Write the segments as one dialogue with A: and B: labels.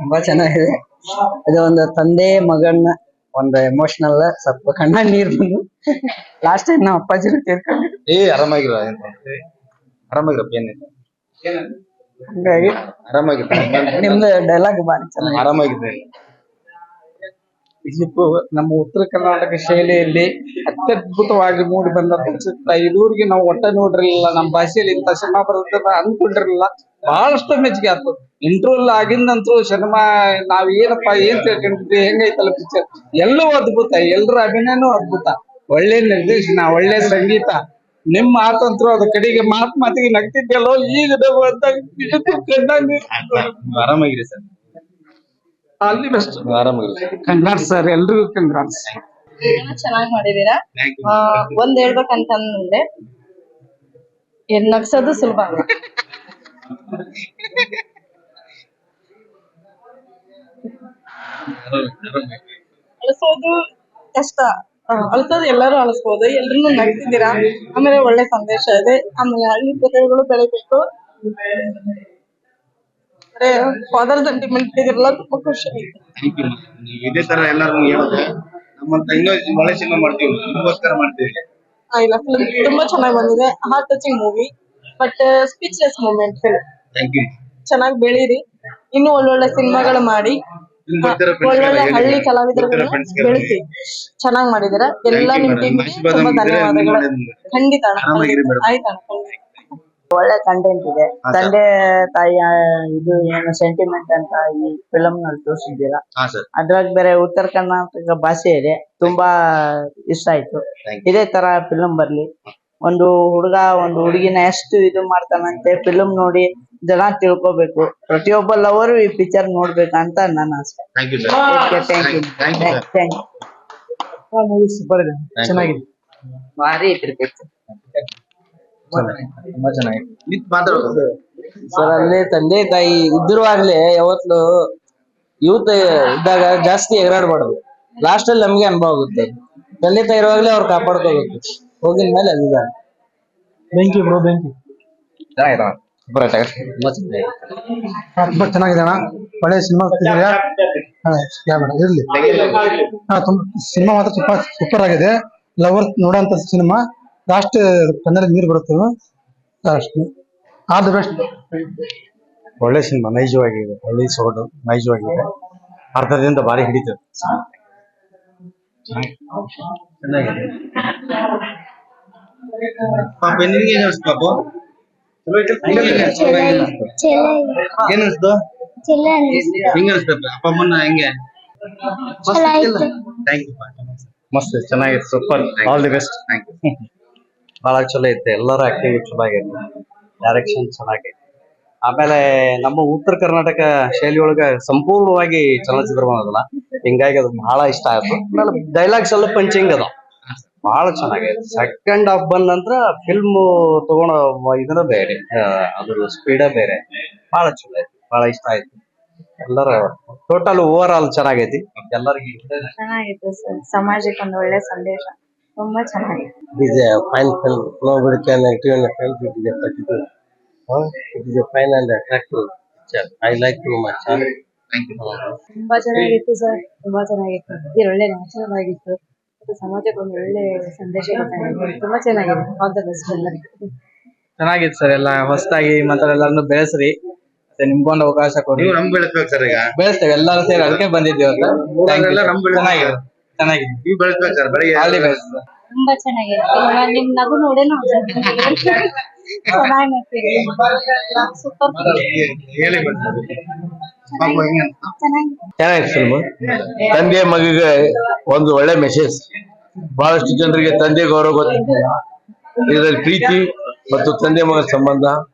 A: ತುಂಬಾ ಚೆನ್ನಾಗಿದೆ. ಇದು ಒಂದು ತಂದೆ ಮಗನ ಒಂದು ಎಮೋಷನಲ್ ಸ್ವಲ್ಪ ಕಣ್ಣ ನೀರ್ ಬಂದು ಲಾಸ್ಟ್ ಟೈಮ್ ನಮ್ಮ ಅಪ್ಪಾಜಿನ ತೀರ್ಕೊಂಡು
B: ಆರಾಮಾಗಿರೋ ಆರಾಮಾಗಿರಪ್ಪ ಏನಿಲ್ಲ
A: ಹಂಗಾಗಿ
B: ಆರಾಮಾಗಿರ
A: ನಿಮ್ದು ಡೈಲಾಗ್ ಬಾರಿ ಚೆನ್ನಾಗಿದೆ.
B: ಆರಾಮಾಗಿದೆ.
C: ಇದು ನಮ್ಮ ಉತ್ತರ ಕರ್ನಾಟಕ ಶೈಲಿಯಲ್ಲಿ ಅತ್ಯದ್ಭುತವಾಗಿ ಮೂಡಿ ಬಂದಂತ ಚಿತ್ರ. ಇದುವರೆಗೆ ನಾವು ಒಟ್ಟ ನೋಡಿರಲಿಲ್ಲ, ನಮ್ಮ ಭಾಷೆಯಲ್ಲಿ ಇಂಥ ಸಿನಿಮಾ ಬರುತ್ತೆ ಅನ್ಕೊಂಡಿರಲಿಲ್ಲ. ಬಹಳಷ್ಟು ಮೆಚ್ಚುಗೆ ಆಯ್ತು. ಇಂಟರ್ವ್ಯೂಲ್ ಆಗಿಂದಂತೂ ಸಿನಿಮಾ ನಾವ್ ಏನಪ್ಪಾ ಏನ್ ತಿಳ್ಕೊಂಡಿದ್ವಿ, ಹೆಂಗೈತಲ್ಲ ಪಿಕ್ಚರ್, ಎಲ್ಲವೂ ಅದ್ಭುತ, ಎಲ್ಲರ ಅಭಿನಯನೂ ಅದ್ಭುತ. ಒಳ್ಳೆ ನಿರ್ದೇಶನ, ಒಳ್ಳೆ ಸಂಗೀತ, ನಿಮ್ಮ ಮಾತಂತ್ರು ಅದ ಕಡೆಗೆ ಮಾತಿಗೆ ನಗ್ತಿದ್ದೆಲ್ಲೋ ಈಗ
B: ಆರಾಮಾಗಿರಿ ಸರ್,
C: ಅಲ್ಲಿ ಬೆಸ್ಟ್.
B: ಆರಾಮಾಗಿರಿ.
C: ಕಂಗ್ರಾಟ್ಸ್ ಸರ್, ಎಲ್ರಿಗೂ ಕಂಗ್ರಾಟ್ಸ್.
D: ಚೆನ್ನಾಗಿ ಮಾಡಿದೀರಾ. ಒಂದ್ ಹೇಳ್ಬೇಕಂತಂದ್ರೆ ನಗ್ಸೋದು ಸುಲಭ ಅಲ್ಲ. ಅಳಿಸೋದು ಕಷ್ಟ, ಅಳಿಸೋದು ಎಲ್ಲರೂ ಅಳಿಸ್ಬೋದು. ಎಲ್ರು ನಗ್ತಿದ್ದೀರಾ, ಆಮೇಲೆ ಒಳ್ಳೆ ಸಂದೇಶ ಇದೆ. ಆಮೇಲೆ ಹಳ್ಳಿ ಪ್ರಜೆಗಳು ಬೆಳಿಬೇಕು, ಫಾದರ್ ಸೆಂಟಿಮೆಂಟ್ ಇದೆಲ್ಲ ತುಂಬಾ ಖುಷಿ ಆಯ್ತು.
B: ಇದೇ ತರ ಎಲ್ಲರೂ ಹೇಳೋದು, ನಮ್ಮಂತ ಇನ್ನೂ ಒಳ್ಳೆ ಸಿನಿಮಾ ಮಾಡ್ತೀವಿ, ನಿಮಗೋಸ್ಕರ ಮಾಡ್ತೀವಿ.
D: ಇಲ್ಲ, ಫಿಲ್ಮ್ ತುಂಬಾ ಚೆನ್ನಾಗಿ ಬಂದಿದೆ. Heart touching movie, but speechless moment film.
B: Thank you.
D: ಚೆನ್ನಾಗಿ ಬೆಳೀರಿ, ಇನ್ನು ಒಳ್ಳೊಳ್ಳೆ ಸಿನಿಮಾಗಳು ಮಾಡಿ, ಒಳ್ಳೊಳ್ಳೆ ಹಳ್ಳಿ ಕಲಾವಿದರನ್ನ ಬೆಳೆಸಿ. ಚೆನ್ನಾಗಿ ಮಾಡಿದೀರ ಎಲ್ಲ. ನಿಮ್ ಟೀಮ್ಗೆ ತುಂಬಾ ಧನ್ಯವಾದಗಳು. ಖಂಡಿತ ಆಯ್ತಣ್ಣ.
A: ಒಳ್ಳೆ ಕಂಟೆಂಟ್ ಇದೆ. ತಂದೆ ತಾಯಿ ಇದು ಏನು ಸೆಂಟಿಮೆಂಟ್ ಅಂತ ಈ ಫಿಲಮ್ ನಲ್ಲಿ ತೋರಿಸಿದ್ದೀರಾ. ಅದ್ರಾಗ ಬೇರೆ ಉತ್ತರ ಕರ್ನಾಟಕ ಭಾಷೆ ಇದೆ, ತುಂಬಾ ಇಷ್ಟ ಆಯ್ತು. ಇದೇ ತರ ಫಿಲಮ್ ಬರ್ಲಿ. ಒಂದು ಹುಡುಗ ಒಂದು ಹುಡುಗಿನ ಎಷ್ಟು ಇದು ಮಾಡ್ತಾನಂತೆ ಫಿಲಮ್ ನೋಡಿ ಜನ ತಿಳ್ಕೊಬೇಕು. ಪ್ರತಿಯೊಬ್ಬ ಲವರು ಈ ಪಿಕ್ಚರ್ ನೋಡ್ಬೇಕಂತ ನನ್ನ ಆಸೆ.
C: ಸೂಪರ್ ಇದೆ, ಚೆನ್ನಾಗಿದೆ,
A: ಭಾರಿ ಇದ್ರಿ ಪಿಕ್ಚರ್.
B: ತುಂಬಾ ಚೆನ್ನಾಗಿದೆ
A: ಸರ್, ಅಲ್ಲಿ ತಂದೆ ತಾಯಿ ಇದ್ರುವಾಗ್ಲೇ ಯಾವತ್ತು ಯೂತ್ ಇದ್ದಾಗ ಜಾಸ್ತಿ ಎಗರಾಡ್ಬಾರ್ದು. ಲಾಸ್ಟ್ ಅಲ್ಲಿ ನಮ್ಗೆ ಅನುಭವ ಆಗುತ್ತೆ. ತಂದೆ ತಾಯಿ ಇರುವಾಗ್ಲೇ ಅವ್ರು ಕಾಪಾಡ್ಕೋಬೇಕು. ಹೋಗಿನ ಮೇಲೆ ಅದಿದ
C: ಬೆಂಕಿ ಬ್ರೋ, ಬೆಂಕಿ
B: ತುಂಬಾ
C: ತುಂಬಾ ಚೆನ್ನಾಗಿದೆ ಅಣ್ಣ. ಒಳ್ಳೆ ಸಿನಿಮಾ ಇರ್ಲಿ. ಸಿನಿಮಾ ಮಾತ್ರ ಸೂಪರ್ ಆಗಿದೆ. ಲವರ್ ನೋಡೋಂತ ಸಿನಿಮಾ. ಲಾಸ್ಟ್ ಕನ್ನಡ ನೀರು ಬರುತ್ತೆ ಅಷ್ಟು. All the best.
B: ಒಳ್ಳೆ ಸಿನಿಮಾ, ನೈಜವಾಗಿದೆ, ಹಳ್ಳಿ ಸೊಗಡು ನೈಜವಾಗಿದೆ. ಅರ್ಧದಿಂದ ಭಾರಿ ಹಿಡಿತದೆ. ಚೆನ್ನಾಗಿದೆ ಪಾಪ. ನಿನ್ಗೆ ಏನ್ ಅನ್ಸ್ತು ಪಾಪು? ಏನ್ ಅನ್ಸ್ತು? ಹೆಂಗ ಅನ್ಸ್ತಪ್ಪ ಅಪ್ಪ ಅಮ್ಮನ ಹೆಂಗೆ? Thank you. ಮಸ್ತ್ ಚೆನ್ನಾಗಿತ್ತು, super, all the best. Thank you. ಬಹಳ ಚಲೋ ಐತೆ, ಎಲ್ಲರ ಆಕ್ಟಿವಿಟಿ ಚಲೋ ಆಗೈತೆ, ಡೈರೆಕ್ಷನ್ ಚೆನ್ನಾಗೈತೆ. ಆಮೇಲೆ ನಮ್ಮ ಉತ್ತರ ಕರ್ನಾಟಕ ಶೈಲಿ ಒಳಗ ಸಂಪೂರ್ಣವಾಗಿ ಚಲನಚಿತ್ರ ಬಂದದಲ್ಲ, ಹಿಂಗಾಗಿ ಅದು ಬಹಳ ಇಷ್ಟ ಆಯ್ತು. ಆಮೇಲೆ ಡೈಲಾಗ್ಸ್ ಎಲ್ಲ ಪಂಚಿಂಗ್ ಅದ, ಬಹಳ ಚೆನ್ನಾಗೈತೆ. ಸೆಕೆಂಡ್ ಹಾಫ್ ಬಂದ ನಂತರ ಫಿಲ್ಮ್ ತಗೊಂಡ ಇದನ್ನ ಬೇರೆ, ಅದ್ರ ಸ್ಪೀಡ ಬೇರೆ, ಬಹಳ ಚಲೋ ಐತಿ, ಬಹಳ ಇಷ್ಟ ಆಯ್ತು. ಎಲ್ಲರ ಟೋಟಲ್ ಓವರ್ ಆಲ್ ಚೆನ್ನಾಗೈತಿ. ಎಲ್ಲರಿಗೂ
D: ಚೆನ್ನಾಗಿತ್ತು ಸರ್, ಸಮಾಜಕ್ಕೆ ಒಂದು ಒಳ್ಳೆ ಸಂದೇಶ, ತುಂಬಾ ಚೆನ್ನಾಗಿದೆ.
A: It is a fine film. Nobody can actually in a film. It is a particular. It is a fine and attractive picture. I like too much.
B: Thank you.
D: ತುಂಬಾ ಚೆನ್ನಾಗಿತ್ತು ಸರ್, ತುಂಬಾ ಚೆನ್ನಾಗಿತ್ತು. ಇದು ಒಳ್ಳೆ ನ್ಯಾಚುರಲ್ ಆಗಿತ್ತು, ಮತ್ತು ಸಮಾಜಕ್ಕೆ ಒಂದು ಒಳ್ಳೆ ಸಂದೇಶ ಗೊತ್ತಾಗಿದೆ. ತುಂಬಾ ಚೆನ್ನಾಗಿದೆ. ಆಲ್ ದ ಬೆಸ್ಟ್ ಎಲ್ಲರಿಗೂ.
C: ಚೆನ್ನಾಗಿತ್ತು ಸರ್. ಎಲ್ಲ ಹೊಸದಾಗಿ ಮತ್ತೆ ಎಲ್ಲರನ್ನು ಬೆಳೆಸ್ರಿ, ಮತ್ತೆ ನಿಮ್ಗೊಂದು ಅವಕಾಶ ಕೊಡಿ.
B: ನೀವು ನಮ್ ಬೆಳೆಸ್ಬೇಕು ಸರ್, ಈಗ
C: ಬೆಳೆಸ್ತೇವೆ ಎಲ್ಲರೂ ಸೇರಿ, ಅದಕ್ಕೆ ಬಂದಿದ್ದೀವಿ ಅಂತ. ಚೆನ್ನಾಗಿದೆ, ಚೆನ್ನಾಗಿದೆ.
B: ನೀವು ಬೆಳೆಸ್ಬೇಕು ಸರ್, ಬೆಳಗ್ಗೆ
C: ಅಲ್ಲಿ ಬೆಳೆಸ್ತದೆ.
D: ತುಂಬಾ ಚೆನ್ನಾಗಿದೆ. ನಿಮ್ ನಗು ನೋಡೇ ನಾವು ಚೆನ್ನಾಗಿ ಸೂಪರ್.
B: ಹೇಳಿ
A: ಚೆನ್ನಾಗಿದೆ ಫಿಲ್ಮ್. ತಂದೆ ಮಗಿಗೆ ಒಂದು ಒಳ್ಳೆ ಮೆಸೇಜ್. ಬಹಳಷ್ಟು ಜನರಿಗೆ ತಂದೆ ಗೌರವ ಗೊತ್ತಿಲ್ಲ. ಇದರಲ್ಲಿ ಪ್ರೀತಿ ಮತ್ತು ತಂದೆ ಮಗನ ಸಂಬಂಧ,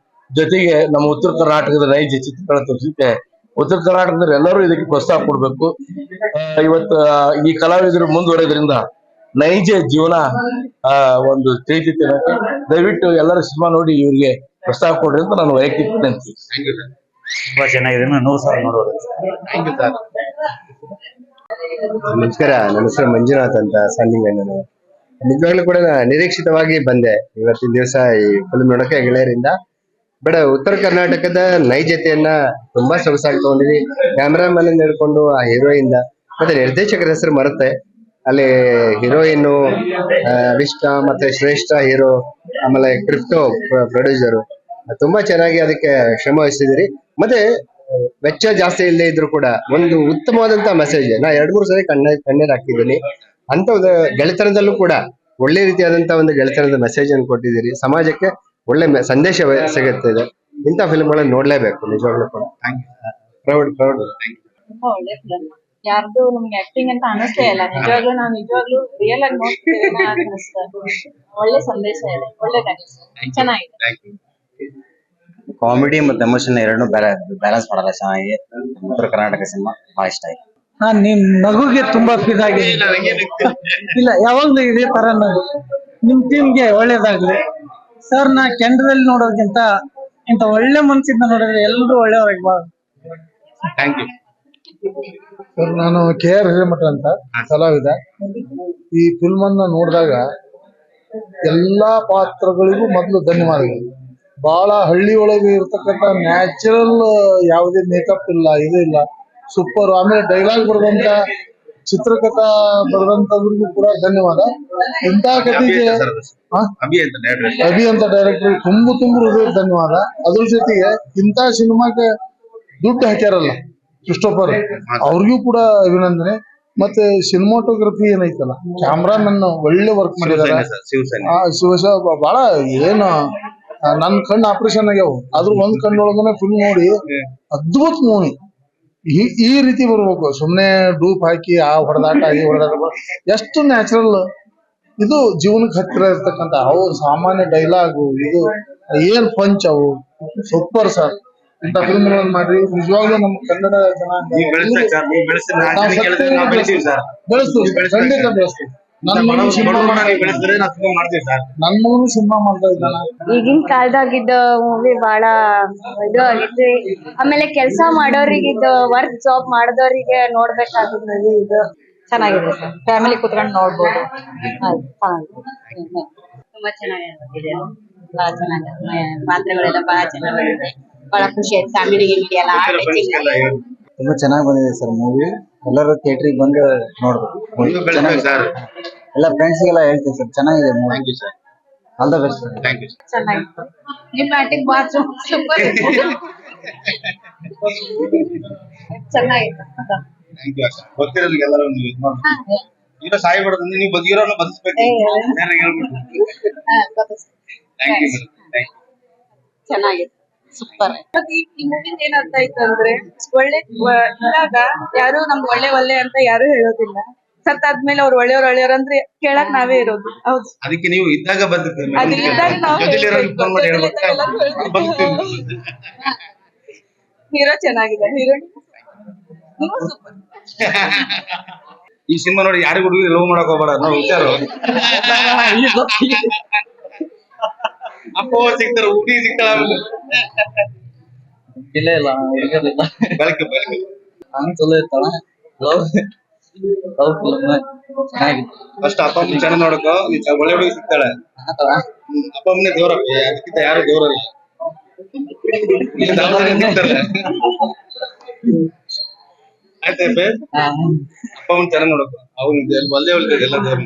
A: ಜೊತೆಗೆ ನಮ್ಮ ಉತ್ತರ ಕರ್ನಾಟಕದ ನೈಜ ಚಿತ್ರಗಳ ತೋರಿಸಿದ್ದೆ. ಉತ್ತರ ಕರ್ನಾಟಕದಲ್ಲಿ ಎಲ್ಲರೂ ಇದಕ್ಕೆ ಪ್ರೋತ್ಸಾಹ ಕೊಡ್ಬೇಕು. ಇವತ್ತು ಈ ಕಲಾವಿದರು ಮುಂದುವರೆದ್ರಿಂದ ನೈಜ ಜೀವನ ಒಂದು ತಿಳಿತೈತೆ. ದಯವಿಟ್ಟು ಎಲ್ಲರೂ ಸಿನಿಮಾ ನೋಡಿ ಇವರಿಗೆ ಪ್ರೋತ್ಸಾಹ ಕೊಡ್ರಿ ಅಂತ ನಾನು ವೈಯಕ್ತಿಕ ವಿನಂತಿ.
B: ತುಂಬಾ ಚೆನ್ನಾಗಿದೆ, 100 ಸಾವಿರ ನೋಡೋದು. Thank you sir.
E: ನಮಸ್ಕಾರ, ನನ್ನ ಹೆಸರು ಮಂಜುನಾಥ್ ಅಂತ, ಸಾಲಿಂಗಣ್ಣನು. ನಿಜವಾಗ್ಲೂ ಕೂಡ ನಿರೀಕ್ಷಿತವಾಗಿ ಬಂದೆ ಇವತ್ತಿನ ದಿವಸ ಈ ಫಿಲ್ಮ್ ನೋಡಕ್ಕೆ ಗೆಳೆಯರಿಂದ. ಬಟ್ ಉತ್ತರ ಕರ್ನಾಟಕದ ನೈಜತೆಯನ್ನ ತುಂಬಾ ಸೊಗಸಾಗಿ ತಗೊಂಡಿದೆ. ಕ್ಯಾಮ್ರಾಮನ್ ಹಿಡ್ಕೊಂಡು ಆ ಹೀರೋಯಿಂದ ಮತ್ತೆ ನಿರ್ದೇಶಕರ ಹೆಸರು ಮರುತ್ತೆ. ಅಲ್ಲಿ ಹೀರೋಯಿನ್ ವಿಷ್ಟ ಮತ್ತೆ ಶ್ರೇಷ್ಠ ಹೀರೋ, ಆಮೇಲೆ ಕ್ರಿಪ್ಟೋ ಪ್ರೊಡ್ಯೂಸರು ತುಂಬಾ ಚೆನ್ನಾಗಿ ಅದಕ್ಕೆ ಶ್ರಮ ವಹಿಸಿದಿರಿ. ಮತ್ತೆ ವೆಚ್ಚ ಜಾಸ್ತಿ ಇಲ್ಲದೆ ಇದ್ರು ಕೂಡ ಒಂದು ಉತ್ತಮವಾದಂತ ಮೆಸೇಜ್ ನಾ 2-3 ಸರಿ ಕಣ್ಣೀರ್ ಹಾಕಿದ್ದೀನಿ. ಅಂತ ಒಂದು ಗೆಳೆತನದಲ್ಲೂ ಕೂಡ ಒಳ್ಳೆ ರೀತಿಯಾದಂತ ಒಂದು ಗೆಳೆತನದ ಮೆಸೇಜ್ ಅನ್ನು ಕೊಟ್ಟಿದ್ದೀರಿ. ಸಮಾಜಕ್ಕೆ ಒಳ್ಳೆ ಸಂದೇಶ ಸಿಗುತ್ತೆ ಇದು. ಇಂಥ ಫಿಲ್ಮ್ಗಳನ್ನ ನೋಡ್ಲೇಬೇಕು ನಿಜವಾಗ್ಲೂ ಕೂಡ. ಪ್ರೌಡ್
D: ತುಂಬಾ ಒಳ್ಳೆ ಫಿಲಂ. ಯಾರ್ದು ನಮ್ಗೆ ಆಕ್ಟಿಂಗ್ ಅಂತ ಅನಿಸ್ತೇ ಇಲ್ಲ. ನಿಜವಾಗ್ಲೂ ನಾವು ನಿಜವಾಗ್ಲೂ ರಿಯಲ್ ಆಗಿ ನೋಡ್ತಿದ್ದೀನ ಅನಿಸ್ತದೆ. ಒಳ್ಳೆ ಸಂದೇಶ ಇದೆ, ಒಳ್ಳೆ ಚೆನ್ನಾಗಿದೆ.
B: ಕಾಮಿಡಿ ಮತ್ತೆ ಎಮೋಷನ್ ಎರಡನ್ನೂ ಬ್ಯಾಲೆನ್ಸ್ ಮಾಡಲ್ಲ ಚೆನ್ನಾಗಿ. ಉತ್ತರ ಕರ್ನಾಟಕ ಸಿನಿಮಾ ಬಹಳ ಇಷ್ಟ ಆಯ್ತು.
C: ನಿಮ್ ನಗುಗೆ ತುಂಬಾ ಫಿದಾಗಿದೆ. ಇಲ್ಲ ಯಾವಾಗ್ಲೂ ಇದೇ ತರ ನಗು. ನಿಮ್ ಟೀಮ್ಗೆ ಒಳ್ಳೇದಾಗ್ಲಿ ಸರ್. ನಾ ಕೆಂಡದಲ್ಲಿ ನೋಡೋದಕ್ಕಿಂತ ಇಂತ ಒಳ್ಳೆ ಮನ್ಸಿಂದ ನೋಡಿದ್ರೆ ಎಲ್ರು ಒಳ್ಳೆಯವ್ರಾಗಿ ಬಾ.
F: ಸರ್, ನಾನು KR ಹಿರೇಮಠ ಅಂತ ಕಲಾವಿದ. ಈ ಫಿಲ್ಮ್ ಅನ್ನ ನೋಡಿದಾಗ ಎಲ್ಲಾ ಪಾತ್ರಗಳಿಗೂ ಮೊದಲು ಧನ್ಯವಾದಗಳು. ಬಹಳ ಹಳ್ಳಿ ಒಳಗೆ ಇರ್ತಕ್ಕಂಥ ನ್ಯಾಚುರಲ್, ಯಾವುದೇ ಮೇಕಪ್ ಇಲ್ಲ, ಇದು ಇಲ್ಲ, ಸೂಪರ್. ಆಮೇಲೆ ಡೈಲಾಗ್ ಬರೆದಂತ, ಚಿತ್ರಕಥಾ ಬರೆದಂತವ್ರಿಗೂ ಕೂಡ ಧನ್ಯವಾದ. ಇಂಥ ಕಥೆಗೆ ಅಭಿ ಅಂತ ಡೈರೆಕ್ಟರ್ ತುಂಬ ಹೃದಯ ಧನ್ಯವಾದ. ಅದ್ರ ಜೊತೆಗೆ ಇಂಥ ಸಿನಿಮಾಕ್ಕೆ ದುಡ್ಡು ಹಾಕ್ಯಾರಲ್ಲ ಕ್ರಿಸ್ಟೋಫರ್, ಅವ್ರಿಗೂ ಕೂಡ ಅಭಿನಂದನೆ. ಮತ್ತೆ ಸಿನಿಮಾಟೋಗ್ರಫಿ ಏನೈತಲ್ಲ, ಕ್ಯಾಮ್ರಾಮನ್ ಒಳ್ಳೆ ವರ್ಕ್ ಮಾಡಿದಾರೆ. ಶಿವಸಾಬ್ ಬಹಳ ಏನು ನನ್ ಕಣ್ಣು ಆಪರೇಷನ್ ಆಗ್ಯಾವ, ಅದ್ರ ಒಂದ್ ಕಣ್ಣೊಳಗನೆ ಫಿಲ್ಮ್ ನೋಡಿ ಅದ್ಭುತ ಮೂವಿ. ಈ ರೀತಿ ಬರ್ಬೇಕು. ಸುಮ್ನೆ ಡೂಪ್ ಹಾಕಿ ಆ ಹೊಡೆದಾಟ ಈ ಹೊಡೆದಾಟ ಎಷ್ಟು ನ್ಯಾಚುರಲ್. ಇದು ಜೀವನಕ್ಕೆ ಹತ್ತಿರ ಇರ್ತಕ್ಕಂಥ ಅವು ಸಾಮಾನ್ಯ ಡೈಲಾಗು, ಇದು ಏನ್ ಪಂಚ್ ಅವು ಸೂಪರ್ ಸರ್. ಇಂಥ ಫಿಲ್ಮ್ಗಳನ್ನ ಮಾಡ್ರಿ. ನಿಜವಾಗ್ಲೂ ನಮ್ಮ ಕನ್ನಡ ಜನ ಬೆಳೆಸ್ತೀವಿ, ಖಂಡಿತ ಬೆಳೆಸ್ತೀವಿ. ನನ್ನ ಮಗನು ಸಿನಿಮಾ ಮಾಡ್ತಾ ಇದ್ದಾನ.
G: ಈಗಿನ ಕಾಲದಾಗಿದ್ದ ಮೂವಿ ಬಹಳ ಇದು ಆಗಿತ್ತು. ಆಮೇಲೆ ಕೆಲಸ ಮಾಡೋರಿಗಿದ್ದು ವರ್ಕ್ ಜಾಬ್ ಮಾಡಿದವರಿಗೆ ನೋಡ್ಬೇಕಾದ ಮೂವಿ ಇದು.
D: ಚೆನ್ನಾಗಿದೆ ಸರ್, ಫ್ಯಾಮಿಲಿ ಕುತ್ಕೊಂಡು ನೋಡ್ಬೋದು.
G: ತುಂಬಾ ಚೆನ್ನಾಗಿದೆ, ಬಹಳ ಚೆನ್ನಾಗಿದೆ. ಪಾತ್ರಗಳೆಲ್ಲ ಬಹಳ ಚೆನ್ನಾಗಿದೆ. ಬಹಳ ಖುಷಿ ಆಯ್ತು. ಕಾಮಿಡಿ ಗಿಮಿಡಿ ಎಲ್ಲ
B: ತುಂಬಾ ಚೆನ್ನಾಗಿ ಬಂದಿದೆ ಸರ್ ಮೂವಿ. ಎಲ್ಲರೂ ಥಿಯೇಟ್ರಿಗೆ ಬಂದು ನೋಡ್ಬೇಕು. ಎಲ್ಲ ಫ್ರೆಂಡ್ಸ್ಗೆಲ್ಲ ಹೇಳ್ತೀವಿ ಸರ್, ಚೆನ್ನಾಗಿದೆ ಮೂವಿ. All the best.
G: ಚೆನ್ನಾಗಿತ್ತು. ನಿಮ್ಮ ಆಕ್ಟಿಂಗ್ ಮಾತ್ರ ಸೂಪರ್ ಚೆನ್ನಾಗಿತ್ತು. ಚೆನ್ನಾಗಿತ್ತು, ಸೂಪರ್.
D: ಈ ಮೂವಿ ಏನ್ ಅರ್ಥ ಆಯ್ತು ಅಂದ್ರೆ, ಒಳ್ಳೆ ಇದ್ದಾಗ ಯಾರು ನಮ್ಗೆ ಒಳ್ಳೆ ಅಂತ ಯಾರು ಹೇಳೋದಿಲ್ಲ. ಸತ್ತಾದ್ಮೇಲೆ ಅವ್ರು ಒಳ್ಳೆಯವ್ರು ಅಂದ್ರೆ ಕೇಳಕ್ ನಾವೇ ಇರೋದು. ಹೌದು,
A: ಅದಕ್ಕೆ ನೀವು ಇದ್ದಾಗ
D: ಅದು ಇದ್ದಾಗ ನಾವು ಹೀರೋ ಚೆನ್ನಾಗಿದೆ, ಹೀರೋಯಿನ್ ಸೂಪರ್.
A: ಈ ಸಿನಿಮಾ ನೋಡಿ ಯಾರಿಗೂ ಹುಡುಗಿ ಲವ್ ಮಾಡಕ್ ಹೋಗ್ಬೇಡ, ನಾವು ವಿಚಾರ ಅಪ್ಪ ಸಿಗ್ತಾರ, ಹುಡುಗಿ ಸಿಗ್ತಾಳ.
B: ಇಲ್ಲ
A: ಬೆಳಕು
B: ನಾನು ಚಲೋ ಇರ್ತಾಳ. ಚೆನ್ನಾಗಿತ್ತು.
A: ಫಸ್ಟ್ ಅಪ್ಪ ಅಮ್ಮನ ಚೆನ್ನಾಗಿ ನೋಡಕೋ, ಒಳ್ಳೆ ಹುಡುಗಿ ಸಿಗ್ತಾಳೆ. ಅಪ್ಪ ಅಮ್ಮನೇ ದೇವ್ರ, ಅದಕ್ಕಿಂತ ಯಾರು ದೇವ್ರಲ್ಲ. ಆಯ್ತಪ್ಪ, ಅಪ್ಪ ಅಮ್ಮನ ಚೆನ್ನಾಗಿ ನೋಡಕೋ, ಅವ್ನು ಒಳ್ಳೆ ಒಳ್ಳೆ ಎಲ್ಲ ದೇವ್ರ.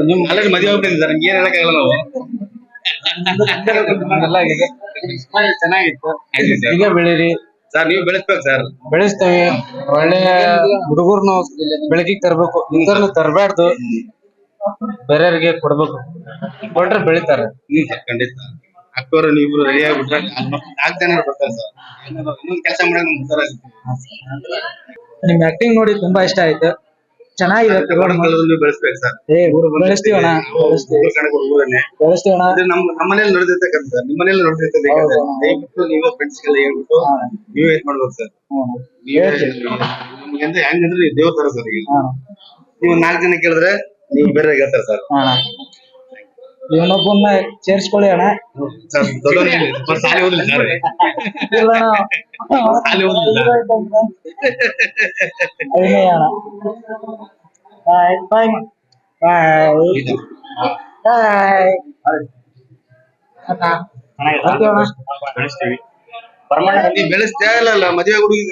A: ನಿಮ್ ಆಲ್ರೆಡಿ ಮದುವೆ ಆಗ್ಬಿಟ್ಟಿದೆ, ನಿಮ್ಗೆ ಏನ್ ಹೇಳಕ್ಕಾಗಲ್ಲ ನಾವು.
C: ಚೆನ್ನಾಗಿತ್ತು. ಈಗ ಬೆಳೀರಿ
A: ಸರ್, ನೀವು ಬೆಳೆಸ್ಬೇಕು ಸರ್.
C: ಬೆಳೆಸ್ತೇವೆ. ಒಳ್ಳೆ ಹುಡುಗರ್ನು ಬೆಳಕಿಗೆ ತರ್ಬೇಕು, ಇಂಥವ್ರನ್ನ ತರಬಾರ್ದು, ಬೇರೆಯವ್ರಿಗೆ ಕೊಡ್ಬೇಕು. ಕೊಟ್ರೆ ಬೆಳಿತಾರೆ.
A: ಸರ್ ಖಂಡಿತ. ಅಕ್ಕವರು ನೀವು ರೆಡಿ ಆಗ್ಬಿಟ್ರೆ 4 ಜನ ಬರ್ತಾರೆ ಸರ್. ಇನ್ನೊಂದು ಕೆಲಸ ಮಾಡಕ್
C: ನಿಮ್ ಆಕ್ಟಿಂಗ್ ನೋಡಿ ತುಂಬಾ ಇಷ್ಟ ಆಯ್ತು. ಚೆನ್ನಾಗಿದೆ.
A: ಬೆಳೆಸ್ಬೇಕು ಸರ್.
C: ಬೆಳೆಸ್ತೀವಣ್ಣ, ಬೆಳೆಸ್ತೀವಣ್ಣ.
A: ನಮ್ಮ ಮನೇಲಿ ನಡೆದಿರ್ತಕ್ಕಂಥ, ನಿಮ್ಮ ಮನೇಲಿ ನಡೆದಿರ್ತದೆ. ದಯವಿಟ್ಟು ನೀವು ಫ್ರೆಂಡ್ಸ್ಗೆಲ್ಲ ಹೇಳ್ಬಿಟ್ಟು ನೀವೇ ಏನ್ ಮಾಡ್ಬೇಕು ಸರ್. ನಿಮ್ಗೆ ಹೆಂಗಂದ್ರೆ ದೇವ್ರ ತರ ಸರ್. ಈಗ ನೀವು 4 ಜನ ಕೇಳಿದ್ರೆ ನೀವು ಬೇರೆ ಹೇಳ್ತಾರೆ ಸರ್.
C: ಇವನೊಬ್ಬನ್ನ ಸೇರ್ಸ್ಕೊಳ್ಳಿ ಅಣ್ಣ.
A: ಸರ್ ಸಾಲಿ ಓದಿಲ್ಲ ಸರ್. ಸಾಲಿ ಓದಿಲ್ಲ.
C: ಬಾಯ್ ಬಾಯ್.
B: ಬೆಳೆಸ್ತೀವಿ ಪರಮಾಣ ಬೆಳೆಸ್ತಾ ಇಲ್ಲ ಮದುವೆ ಹುಡುಗಿ